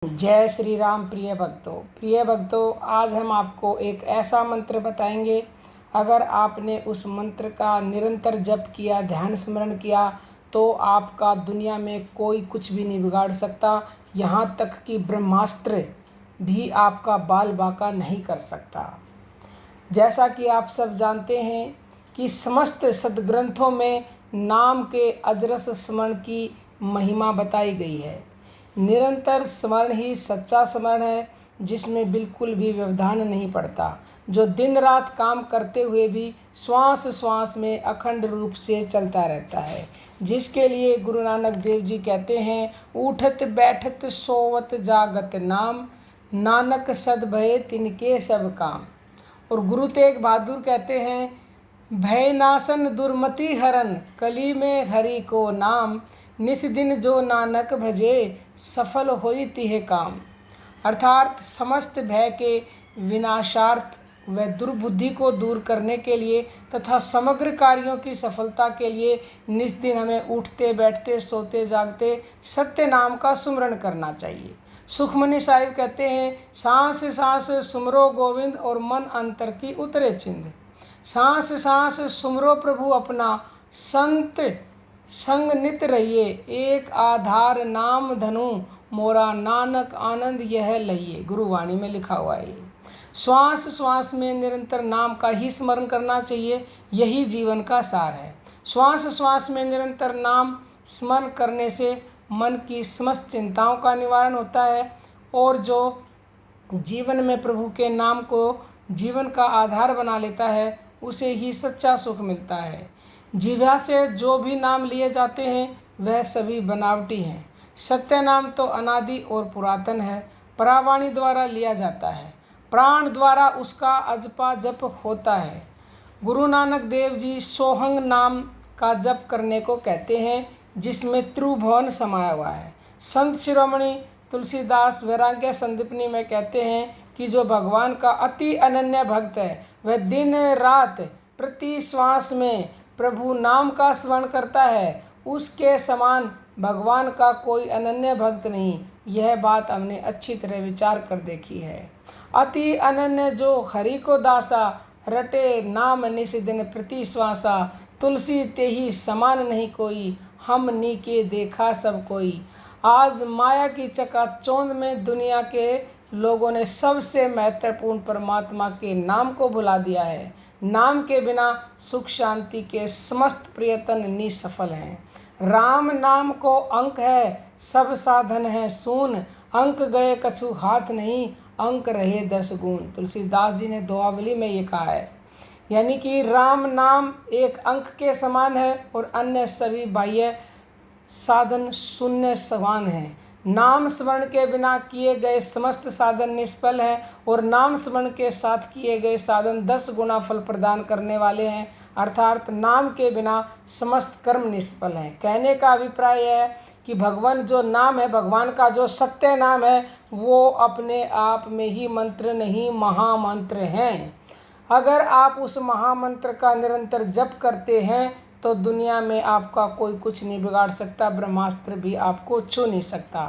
जय श्री राम। प्रिय भक्तों, आज हम आपको एक ऐसा मंत्र बताएंगे। अगर आपने उस मंत्र का निरंतर जप किया, ध्यान स्मरण किया, तो आपका दुनिया में कोई कुछ भी नहीं बिगाड़ सकता। यहाँ तक कि ब्रह्मास्त्र भी आपका बाल बाका नहीं कर सकता। जैसा कि आप सब जानते हैं कि समस्त सद्ग्रंथों में नाम के अजरस स्मरण की महिमा बताई गई है। निरंतर स्मरण ही सच्चा स्मरण है, जिसमें बिल्कुल भी व्यवधान नहीं पड़ता, जो दिन रात काम करते हुए भी श्वास श्वास में अखंड रूप से चलता रहता है। जिसके लिए गुरु नानक देव जी कहते हैं, उठत बैठत सोवत जागत नाम, नानक सद भय तिनके सब काम। और गुरु तेग बहादुर कहते हैं, भय नासन दुर्मति हरन, कली में हरि को नाम, निस दिन जो नानक भजे सफल होई तिह काम। अर्थात समस्त भय के विनाशार्थ व दुर्बुद्धि को दूर करने के लिए तथा समग्र कार्यों की सफलता के लिए निस दिन हमें उठते बैठते सोते जागते सत्य नाम का सुमरण करना चाहिए। सुखमनी साहिब कहते हैं, सांस सांस सुमरो गोविंद और मन अंतर की उतरे चिंद। सांस सांस सुमरो प्रभु अपना, संत संग नित रहिए, एक आधार नाम धनु मोरा, नानक आनंद यह लइए। गुरुवाणी में लिखा हुआ है। श्वास श्वास में निरंतर नाम का ही स्मरण करना चाहिए, यही जीवन का सार है। श्वास श्वास में निरंतर नाम स्मरण करने से मन की समस्त चिंताओं का निवारण होता है, और जो जीवन में प्रभु के नाम को जीवन का आधार बना लेता है, उसे ही सच्चा सुख मिलता है। जिह्वा से जो भी नाम लिए जाते हैं वह सभी बनावटी हैं। सत्य नाम तो अनादि और पुरातन है, परावाणी द्वारा लिया जाता है, प्राण द्वारा उसका अजपा जप होता है। गुरु नानक देव जी सोहंग नाम का जप करने को कहते हैं, जिसमें त्रिभुवन समाया हुआ है। संत शिरोमणि तुलसीदास वैराग्य संदीपनी में कहते हैं कि जो भगवान का अति अनन्य भक्त है, वह दिन रात प्रति श्वास में प्रभु नाम का स्मरण करता है, उसके समान भगवान का कोई अनन्य भक्त नहीं। यह बात हमने अच्छी तरह विचार कर देखी है। अति अनन्य जो हरि को दासा, रटे नाम निस दिन प्रति श्वासा, तुलसी ते ही समान नहीं कोई, हम नी के देखा सब कोई। आज माया की चकाचौंध में दुनिया के लोगों ने सबसे महत्वपूर्ण परमात्मा के नाम को भुला दिया है। नाम के बिना सुख शांति के समस्त प्रयत्न निसफल हैं। राम नाम को अंक है, सब साधन है सून, अंक गए कछु हाथ नहीं, अंक रहे 10 गुण। तुलसीदास जी ने दोहावली में ये कहा है। यानी कि राम नाम एक अंक के समान है और अन्य सभी बाह्य साधन शून्य समान हैं। नाम स्मरण के बिना किए गए समस्त साधन निष्फल हैं, और नाम स्मरण के साथ किए गए साधन 10 गुना फल प्रदान करने वाले हैं। अर्थात नाम के बिना समस्त कर्म निष्फल हैं। कहने का अभिप्राय है कि भगवान जो नाम है, भगवान का जो सत्य नाम है, वो अपने आप में ही मंत्र नहीं, महामंत्र हैं। अगर आप उस महामंत्र का निरंतर जप करते हैं तो दुनिया में आपका कोई कुछ नहीं बिगाड़ सकता, ब्रह्मास्त्र भी आपको छू नहीं सकता।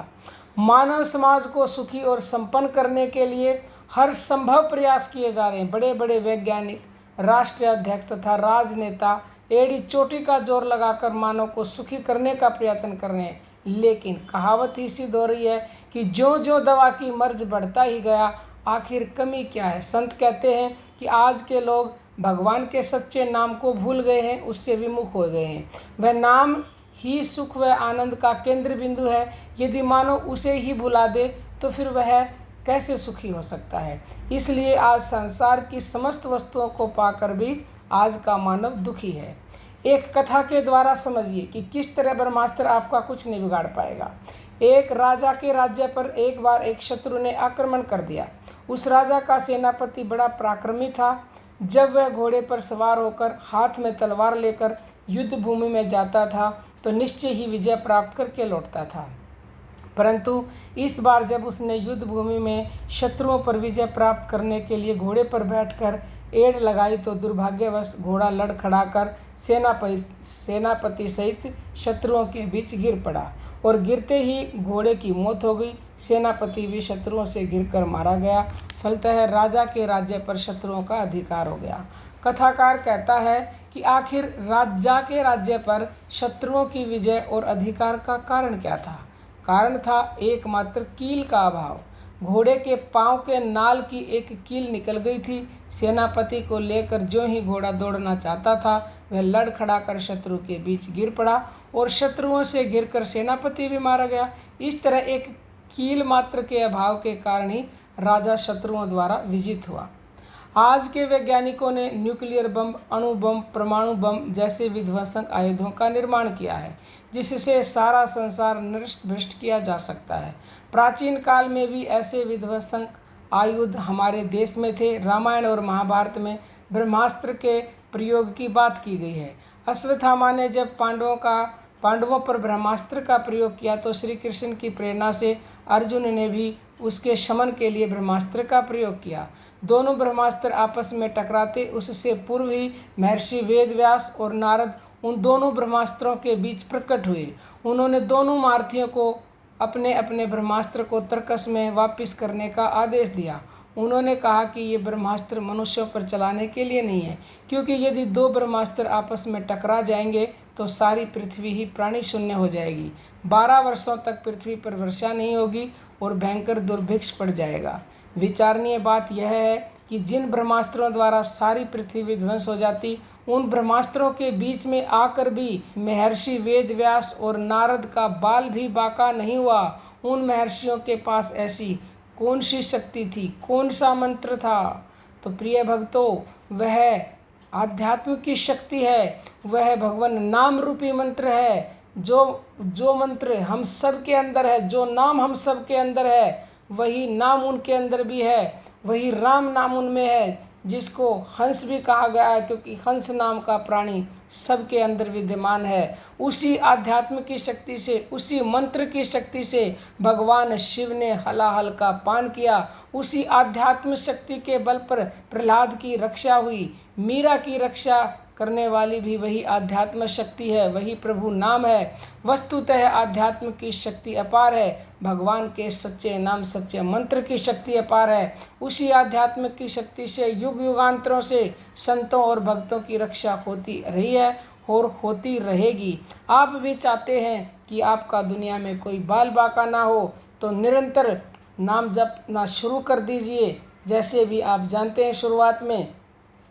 मानव समाज को सुखी और संपन्न करने के लिए हर संभव प्रयास किए जा रहे हैं। बड़े बड़े वैज्ञानिक, राष्ट्रीय अध्यक्ष तथा राजनेता एड़ी चोटी का जोर लगाकर मानव को सुखी करने का प्रयत्न कर रहे हैं, लेकिन कहावत ही सिद्ध हो रही है कि जो जो दवा की मर्ज बढ़ता ही गया, आखिर कमी क्या है। संत कहते हैं कि आज के लोग भगवान के सच्चे नाम को भूल गए हैं, उससे विमुख हो गए हैं। वह नाम ही सुख व आनंद का केंद्र बिंदु है। यदि मानव उसे ही भुला दे तो फिर वह कैसे सुखी हो सकता है। इसलिए आज संसार की समस्त वस्तुओं को पाकर भी आज का मानव दुखी है। एक कथा के द्वारा समझिए कि किस तरह ब्रह्मास्त्र आपका कुछ नहीं बिगाड़ पाएगा। एक राजा के राज्य पर एक बार एक शत्रु ने आक्रमण कर दिया। उस राजा का सेनापति बड़ा पराक्रमी था। जब वह घोड़े पर सवार होकर हाथ में तलवार लेकर युद्ध भूमि में जाता था तो निश्चय ही विजय प्राप्त करके लौटता था। परंतु इस बार जब उसने युद्ध भूमि में शत्रुओं पर विजय प्राप्त करने के लिए घोड़े पर बैठकर एड़ लगाई तो दुर्भाग्यवश घोड़ा लड़खड़ाकर सेनापति सहित शत्रुओं के बीच गिर पड़ा और गिरते ही घोड़े की मौत हो गई। सेनापति भी शत्रुओं से गिरकर मारा गया। फलतः राजा के राज्य पर शत्रुओं का अधिकार हो गया। कथाकार कहता है कि आखिर राजा के राज्य पर शत्रुओं की विजय और अधिकार का कारण क्या था। कारण था एकमात्र कील का अभाव। घोड़े के पांव के नाल की एक कील निकल गई थी। सेनापति को लेकर जो ही घोड़ा दौड़ना चाहता था वह लड़खड़ाकर शत्रु के बीच गिर पड़ा और शत्रुओं से गिरकर सेनापति भी मारा गया। इस तरह एक कील मात्र के अभाव के कारण ही राजा शत्रुओं द्वारा विजित हुआ। आज के वैज्ञानिकों ने न्यूक्लियर बम, अणु बम, परमाणु बम जैसे विध्वंसक आयुधों का निर्माण किया है जिससे सारा संसार नष्ट भ्रष्ट किया जा सकता है। प्राचीन काल में भी ऐसे विध्वंसक आयुध हमारे देश में थे। रामायण और महाभारत में ब्रह्मास्त्र के प्रयोग की बात की गई है। अश्वत्थामा ने जब पांडवों पर ब्रह्मास्त्र का प्रयोग किया तो श्री कृष्ण की प्रेरणा से अर्जुन ने भी उसके शमन के लिए ब्रह्मास्त्र का प्रयोग किया। दोनों ब्रह्मास्त्र आपस में टकराते उससे पूर्व ही महर्षि वेदव्यास और नारद उन दोनों ब्रह्मास्त्रों के बीच प्रकट हुए। उन्होंने दोनों महारथियों को अपने अपने ब्रह्मास्त्र को तर्कस में वापस करने का आदेश दिया। उन्होंने कहा कि ये ब्रह्मास्त्र मनुष्यों पर चलाने के लिए नहीं है, क्योंकि यदि दो ब्रह्मास्त्र आपस में टकरा जाएंगे तो सारी पृथ्वी ही प्राणी शून्य हो जाएगी। 12 वर्षों तक पृथ्वी पर वर्षा नहीं होगी और भयंकर दुर्भिक्ष पड़ जाएगा। विचारणीय बात यह है कि जिन ब्रह्मास्त्रों द्वारा सारी पृथ्वी विध्वंस हो जाती, उन ब्रह्मास्त्रों के बीच में आकर भी महर्षि वेदव्यास और नारद का बाल भी बाका नहीं हुआ। उन महर्षियों के पास ऐसी कौन सी शक्ति थी, कौन सा मंत्र था? तो प्रिय भक्तों, वह आध्यात्म की शक्ति है, वह भगवान नाम रूपी मंत्र है। जो मंत्र हम सब के अंदर है, जो नाम हम सब के अंदर है, वही नाम उनके अंदर भी है, वही राम नाम उनमें है, जिसको हंस भी कहा गया है क्योंकि हंस नाम का प्राणी सबके अंदर विद्यमान है। उसी आध्यात्म की शक्ति से, उसी मंत्र की शक्ति से भगवान शिव ने हलाहल का पान किया। उसी आध्यात्म शक्ति के बल पर प्रहलाद की रक्षा हुई। मीरा की रक्षा करने वाली भी वही आध्यात्म शक्ति है, वही प्रभु नाम है। वस्तुतः आध्यात्म की शक्ति अपार है, भगवान के सच्चे नाम सच्चे मंत्र की शक्ति अपार है। उसी आध्यात्म की शक्ति से युग युगांतरों से संतों और भक्तों की रक्षा होती रही है और होती रहेगी। आप भी चाहते हैं कि आपका दुनिया में कोई बाल बाका ना हो, तो निरंतर नाम जपना शुरू कर दीजिए, जैसे भी आप जानते हैं शुरुआत में,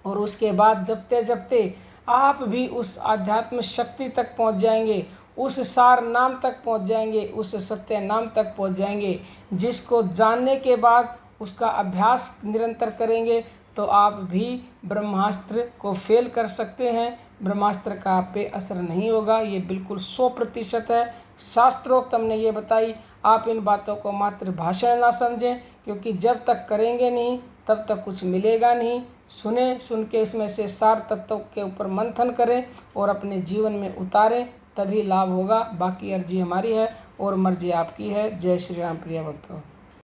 और उसके बाद जपते जपते आप भी उस आध्यात्म शक्ति तक पहुंच जाएंगे, उस सार नाम तक पहुंच जाएंगे, उस सत्य नाम तक पहुंच जाएंगे, जिसको जानने के बाद उसका अभ्यास निरंतर करेंगे तो आप भी ब्रह्मास्त्र को फेल कर सकते हैं। ब्रह्मास्त्र का आप पे असर नहीं होगा, ये बिल्कुल 100% है। शास्त्रोक्त हमने ये बताई। आप इन बातों को मात्र भाषण ना समझें, क्योंकि जब तक करेंगे नहीं तब तक कुछ मिलेगा नहीं। सुन के इसमें से सार तत्वों के ऊपर मंथन करें और अपने जीवन में उतारें, तभी लाभ होगा। बाकी अर्जी हमारी है और मर्जी आपकी है। जय श्री राम प्रिय भक्तों।